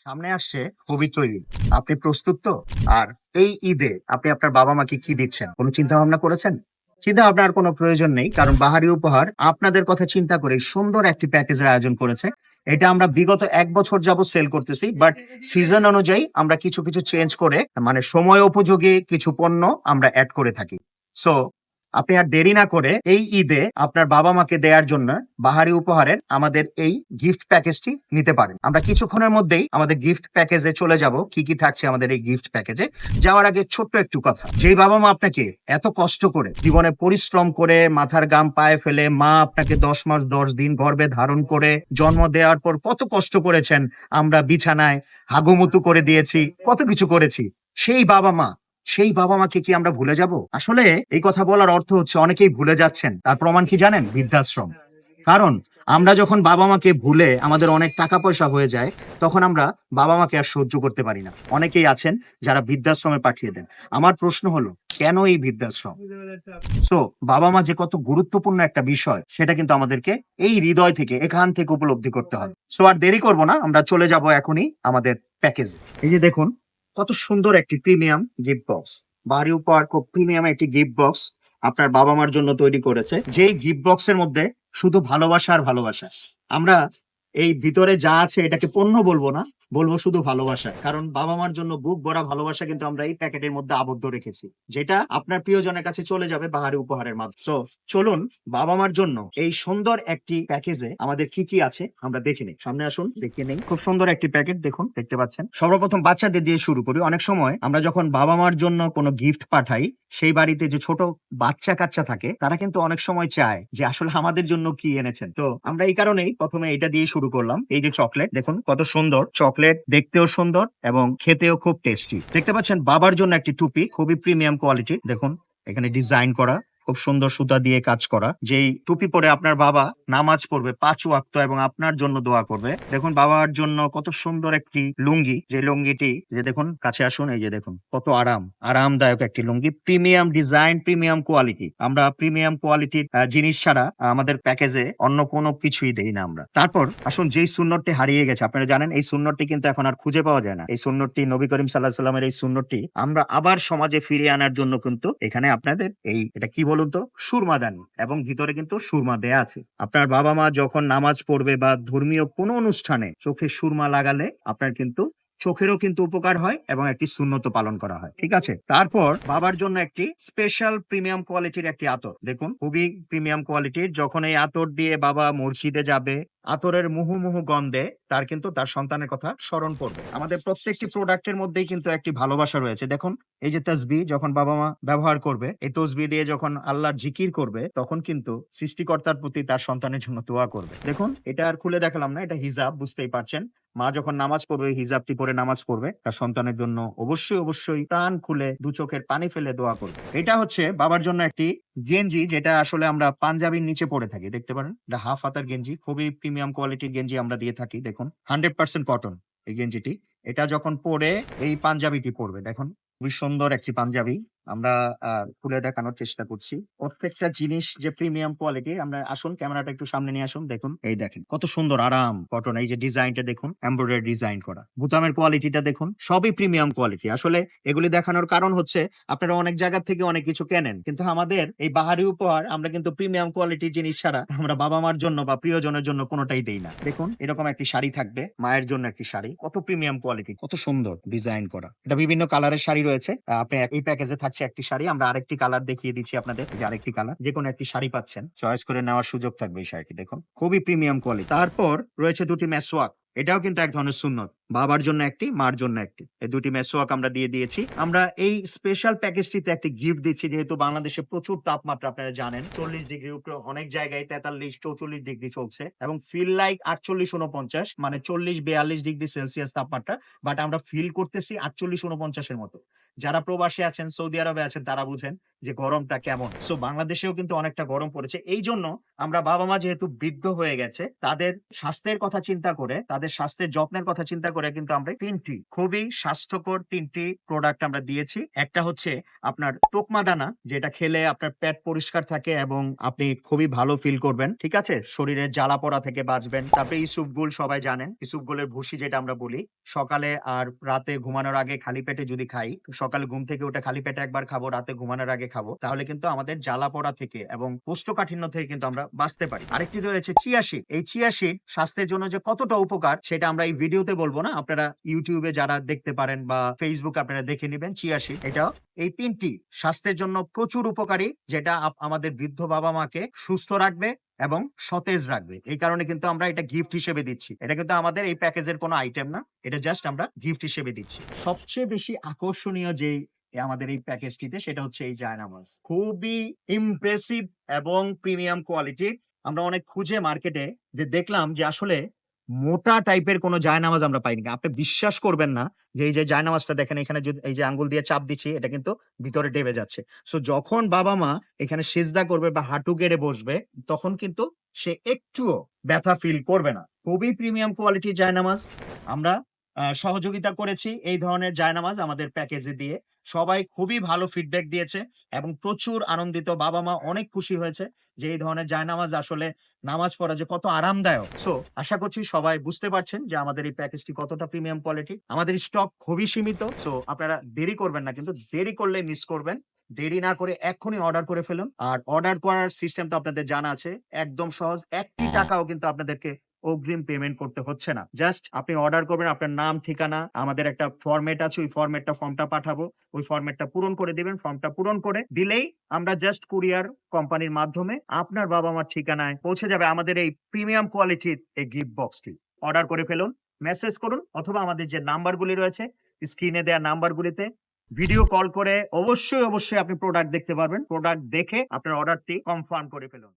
সামনে আসছে পবিত্র ঈদ। আপনি প্রস্তুত তো? আর এই ঈদে আপনি আপনার বাবা মাকে কি দিচ্ছেন? কোনো চিন্তা ভাবনা করেছেন? চিন্তা ভাবনার কোনো প্রয়োজন নেই, কারণ বাহারি উপহার আপনাদের কথা চিন্তা করে সুন্দর একটি প্যাকেজের আয়োজন করেছে। এটা আমরা বিগত 1 বছর যাবত সেল করতেছি, বাট সিজন অনুযায়ী আমরা কিছু কিছু চেঞ্জ করে, মানে সময় উপযোগী কিছু পণ্য আমরা অ্যাড করে থাকি। সো আপনি আর দেরি না করে এই ঈদে আপনার বাবা মাকে দেওয়ার জন্য বাহারি উপহারের আমাদের এই গিফট প্যাকেজটি নিতে পারেন। আমরা কিছুক্ষণের মধ্যেই আমাদের গিফট প্যাকেজে চলে যাব, কি কি থাকছে আমাদের এই গিফট প্যাকেজে। যাওয়ার আগে ছোট্ট একটু কথা, যেই বাবা মা আপনাকে এত কষ্ট করে জীবনে পরিশ্রম করে মাথার ঘাম পায়ে ফেলে, মা আপনাকে 10 মাস 10 দিন গর্ভে ধারণ করে জন্ম দেওয়ার পর কত কষ্ট করেছেন, আমরা বিছানায় হাগুমুতু করে দিয়েছি, কত কিছু করেছি, সেই বাবা মাকে কি আমরা ভুলে যাব? আসলে এই কথা বলার অর্থ হচ্ছে অনেকেই ভুলে যাচ্ছেন। তার প্রমাণ কি জানেন? বৃদ্ধাশ্রম। কারণ আমরা যখন বাবা মাকে ভুলে আমাদের অনেক টাকা পয়সা হয়ে যায়, তখন আমরা বাবা মাকে আর সহ্য করতে পারি না। অনেকেই আছেন যারা বৃদ্ধাশ্রমে পাঠিয়ে দেন। আমার প্রশ্ন হলো, কেন এই বৃদ্ধাশ্রম? সো বাবা মা যে কত গুরুত্বপূর্ণ একটা বিষয়, সেটা কিন্তু আমাদেরকে এই হৃদয় থেকে, এখান থেকে উপলব্ধি করতে হবে। সো আর দেরি করব না, আমরা চলে যাব এখনই আমাদের প্যাকেজে। এই যে দেখুন, কত সুন্দর একটি প্রিমিয়াম গিফট বক্স। বাড়ি উপহার খুব প্রিমিয়াম একটি গিফট বক্স আপনার বাবা মার জন্য তৈরি করেছে, যেই গিফট বক্সের মধ্যে শুধু ভালোবাসা আর ভালোবাসা। আমরা এই ভিতরে যা আছে এটাকে পণ্য বলবো না, বলবো শুধু ভালোবাসা। কারণ বাবা মার জন্য বুক ভরা ভালোবাসা কিন্তু আমরা এই প্যাকেটের মধ্যে আবদ্ধ রেখেছি, যেটা আপনার প্রিয়জনের কাছে চলে যাবে বাহারি উপহারের মাধ্যমে। তো চলুন বাবা মার জন্য এই সুন্দর একটি প্যাকেজে আমাদের কি কি আছে আমরা দেখে নিই। সামনে আসুন, দেখে নিই। খুব সুন্দর একটি প্যাকেট, দেখুন, দেখতে পাচ্ছেন। সর্বপ্রথম বাচ্চাদের দিয়ে শুরু করি। অনেক সময় আমরা যখন বাবা মার জন্য কোনো গিফট পাঠাই, সেই বাড়িতে যে ছোট বাচ্চা কাচ্চা থাকে, তারা কিন্তু অনেক সময় চায় যে আসলে আমাদের জন্য কি এনেছেন। তো আমরা এই কারণেই প্রথমে এটা দিয়ে শুরু করলাম। এই যে চকলেট, দেখুন কত সুন্দর চকলেট, দেখতেও সুন্দর এবং খেতেও খুব টেস্টি। দেখতে পাচ্ছেন বাবার জন্য একটি টুপি, খুবই প্রিমিয়াম কোয়ালিটি। দেখুন এখানে ডিজাইন করা, খুব সুন্দর সুতা দিয়ে কাজ করা। যেই টুপি পরে আপনার বাবা নামাজ পড়বে 5 ওয়াক্ত এবং আপনার জন্য দোয়া করবে। দেখুন বাবার জন্য কত সুন্দর একটি লুঙ্গি, যে লুঙ্গিটি, যে দেখুন কাছে আসুন, এই যে দেখুন কত আরামদায়ক একটি লুঙ্গি, প্রিমিয়াম ডিজাইন, প্রিমিয়াম কোয়ালিটি। আমরা প্রিমিয়াম কোয়ালিটির জিনিস ছাড়া আমাদের প্যাকেজে অন্য কোনো কিছুই দেই না আমরা। তারপর আসুন, যেই সুন্নতটি হারিয়ে গেছে, আপনারা জানেন এই সুন্নতটি কিন্তু এখন আর খুঁজে পাওয়া যায় না। এই সুন্নতটি নবী করিম সাল্লাল্লাহু আলাইহি সাল্লামের এই সুন্নতটি আমরা আবার সমাজে ফিরিয়ে আনার জন্য কিন্তু এখানে আপনাদের এই, এটা কি বলুন তো, সুরমাদানি, এবং ভিতরে কিন্তু সুরমা দেয়া আছে। আপনার বাবা মা যখন নামাজ পড়বে বা ধর্মীয় কোনো অনুষ্ঠানে চোখে সুরমা লাগালে আপনার কিন্তু চোখেরও কিন্তু উপকার হয় এবং একটি সুন্নত পালন করা হয়। ঠিক আছে। তারপর বাবার জন্য একটি স্পেশাল প্রিমিয়াম কোয়ালিটির একটি আতর, দেখুন খুবই প্রিমিয়াম কোয়ালিটির। যখন এই আতর দিয়ে বাবা মসজিদে যাবে, আতরের মুহু গন্ধে তার কিন্তু তার সন্তানের কথা স্মরণ পড়বে। আমাদের প্রত্যেকটি প্রোডাক্টের মধ্যেই কিন্তু একটি ভালোবাসা রয়েছে। দেখুন এই যে তসবি, যখন বাবা মা ব্যবহার করবে, এই তসবি দিয়ে যখন আল্লাহর জিকির করবে, তখন কিন্তু সৃষ্টিকর্তার প্রতি তার সন্তানের জন্য দোয়া করবে। দেখুন এটা আর খুলে দেখালাম না, এটা হিজাব, বুঝতেই পারছেন। মা যখন নামাজ পড়বে, হিজাবটি পরে নামাজ পড়বে, তার সন্তানের জন্য অবশ্যই প্রাণ খুলে 2 চোখের পানি ফেলে দোয়া করবে। এটা হচ্ছে বাবার জন্য একটি গেঞ্জি, যেটা আসলে আমরা পাঞ্জাবির নিচে পরে থাকি, দেখতে পারেন। এটা হাফ হাতার গেঞ্জি, খুবই প্রিমিয়াম কোয়ালিটির গেঞ্জি আমরা দিয়ে থাকি। দেখুন 100% কটন এই গেঞ্জিটি। এটা যখন পরে এই পাঞ্জাবিটি পরবে, দেখুন খুবই সুন্দর একটি পাঞ্জাবি। আমরা খুলে দেখানোর চেষ্টা করছি। প্রত্যেকটা জিনিস যে প্রিমিয়াম কোয়ালিটি। আমরা আসুন, ক্যামেরাটা একটু সামনে নিয়ে আসুন। দেখুন এই দেখেন কত সুন্দর আরাম কটন। এই যে ডিজাইনটা দেখুন, এমব্রয়ডারি ডিজাইন করা, বুতামের কোয়ালিটিটা দেখুন, সবই প্রিমিয়াম কোয়ালিটি। আসলে এগুলি দেখানোর কারণ হচ্ছে আপনারা অনেক জায়গা থেকে অনেক কিছু কেনেন, কিন্তু আমাদের এই বাহারি উপহার আমরা কিন্তু প্রিমিয়াম কোয়ালিটির জিনিস ছাড়া আমরা বাবা মার জন্য বা প্রিয়জনের জন্য কোনোটাই দেই না। দেখুন এরকম একটি শাড়ি থাকবে, মায়ের জন্য একটি শাড়ি, কত প্রিমিয়াম কোয়ালিটি, কত সুন্দর ডিজাইন করা। এটা বিভিন্ন কালারের শাড়ি রয়েছে। আপনি এই প্যাকেজে থাকছে একটি শাড়ি, আমরা আরেকটি কালার দেখিয়ে দিচ্ছি আপনাদের। যে আরেকটি কালার, যে কোনো একটি শাড়ি পাচ্ছেন, চয়েস করে নেওয়ার সুযোগ থাকবে এই শাড়িটি। দেখুন খুবই প্রিমিয়াম কোয়ালিটি। তারপর রয়েছে দুটি মেসওয়াক, এটাও কিন্তু এক ধরনের সুন্নত। বাবার জন্য একটি, মার জন্য একটি, এই দুটি মেসওয়াক আমরা দিয়ে দিয়েছি। আমরা এই স্পেশাল প্যাকেজটিতে একটি গিফট দিচ্ছি, যেহেতু বাংলাদেশে প্রচুর তাপমাত্রা, আপনারা জানেন 40 ডিগ্রির উপরে, অনেক জায়গায় 43-44 ডিগ্রি চলছে এবং ফিল লাইক 48-49, মানে 40-42 ডিগ্রি সেলসিয়াস তাপমাত্রা। বাট আমরা ফিল করতেছি 48-49-এর মতো। যারা প্রবাসে আছেন, সৌদি আরবে আছেন, তারা বুঝেন। যে গরমটা কেমন। সো বাংলাদেশেও কিন্তু অনেকটা গরম পড়েছে। এই জন্য আমরা বাবা মা যেহেতু বৃদ্ধ হয়ে গেছে, তাদের স্বাস্থ্যের কথা চিন্তা করে, তাদের স্বাস্থ্যের যত্নের কথা চিন্তা করে কিন্তু আমরা ৩টি খুবই স্বাস্থ্যকর ৩টি প্রোডাক্ট আমরা দিয়েছি। একটা হচ্ছে আপনার তোকমা দানা, যেটা খেলে আপনার পেট পরিষ্কার থাকে এবং আপনি খুবই ভালো ফিল করবেন। ঠিক আছে? শরীরের জ্বালা পোড়া থেকে বাঁচবেন। তারপরে ইসুপগুল সবাই জানেন। ইসুপগুলের ভুসি যেটা আমরা বলি, সকালে আর রাতে ঘুমানোর আগে খালি পেটে যদি খাই, সকালে ঘুম থেকে উঠে খালি পেটে একবার খাবো, রাতে ঘুমানোর আগে খাবো, তাহলে কিন্তু আমাদের জ্বালা পোড়া থেকে এবং কোষ্ঠকাঠিন্য থেকে কিন্তু আমরা বাঁচতে পারি। আরেকটি রয়েছে চিয়া সিড। এই চিয়া সিড স্বাস্থ্যের জন্য যে কতটা উপকার সেটা আমরা এই ভিডিওতে বলবো না, আপনারা ইউটিউবে যারা দেখতে পারেন বা ফেসবুকে আপনারা দেখে নিবেন। চিয়া সিড এটা এই ৩টি স্বাস্থ্যের জন্য প্রচুর উপকারী, যেটা আমাদের বৃদ্ধ বাবা মাকে সুস্থ রাখবে এবং সতেজ রাখবে। এই কারণে কিন্তু আমরা এটা গিফট হিসেবে দিচ্ছি। এটা কিন্তু আমাদের এই প্যাকেজের কোনো আইটেম না, এটা জাস্ট আমরা গিফট হিসেবে দিচ্ছি। সবচেয়ে বেশি আকর্ষণীয় যে আমাদের এই প্যাকেজটিতে সেটা হচ্ছে এই জায়নামাজ। খুবই ইমপ্রেসিভ এবং প্রিমিয়াম কোয়ালিটি। আমরা অনেক খুঁজে মার্কেটে যে দেখলাম যে আসলে মোটা টাইপের কোনো জায়নামাজ আমরা পাইনি। আপনি বিশ্বাস করবেন না যে এই যে জায়নামাজটা দেখেন, এখানে যদি এই যে আঙ্গুল দিয়ে চাপ দিচ্ছি, এটা কিন্তু ভিতরে ডেবে যাচ্ছে। সো যখন বাবা মা এখানে সিজদা করবে বা হাঁটু গেড়ে বসবে, তখন কিন্তু সে একটুও ব্যথা ফিল করবে না। খুবই প্রিমিয়াম কোয়ালিটির জায়নামাজ। আমরা সহযোগিতা করেছি এই ধরনের জায়নামাজ আমাদের প্যাকেজে দিয়ে। সবাই খুবই ভালো ফিডব্যাক দিয়েছে এবং প্রচুর আনন্দিত। বাবা মা অনেক খুশি হয়েছে যে এই ধরনের জায়নামাজ আসলে নামাজ পড়া যে কত আরামদায়ক। সো আশা করছি সবাই বুঝতে পারছেন যে আমাদের এই প্যাকেজটি কতটা প্রিমিয়াম কোয়ালিটি। আমাদের স্টক খুবই সীমিত। সো আপনারা দেরি করবেন না, কিন্তু দেরি করলে মিস করবেন। দেরি না করে এক্ষুনি অর্ডার করে ফেলুন। আর অর্ডার করার সিস্টেম তো আপনাদের জানা আছে, একদম সহজ। ১টি টাকাও কিন্তু আপনাদেরকে অগ্রিম পেমেন্ট করতে হচ্ছে না। জাস্ট আপনি অর্ডার করবেন, আপনার নাম, ঠিকানা, আমাদের একটা ফরম্যাট আছে, ওই ফর্মটা পাঠাবো, ওই ফরম্যাটটা পূরণ করে দিবেন। ফর্মটা পূরণ করে দিলেই আমরা জাস্ট কুরিয়ার কোম্পানির মাধ্যমে আপনার বাবা মার ঠিকানায় পৌঁছে যাবে আমাদের এই প্রিমিয়াম কোয়ালিটির এই গিফট বক্সটি। অর্ডার করে ফেলুন, মেসেজ করুন, অথবা আমাদের যে নাম্বারগুলি রয়েছে স্ক্রিনে দেওয়া নাম্বারগুলিতে ভিডিও কল করে অবশ্যই আপনি প্রোডাক্ট দেখতে পারবেন। প্রোডাক্ট দেখে আপনার অর্ডারটি কনফার্ম করে ফেলুন।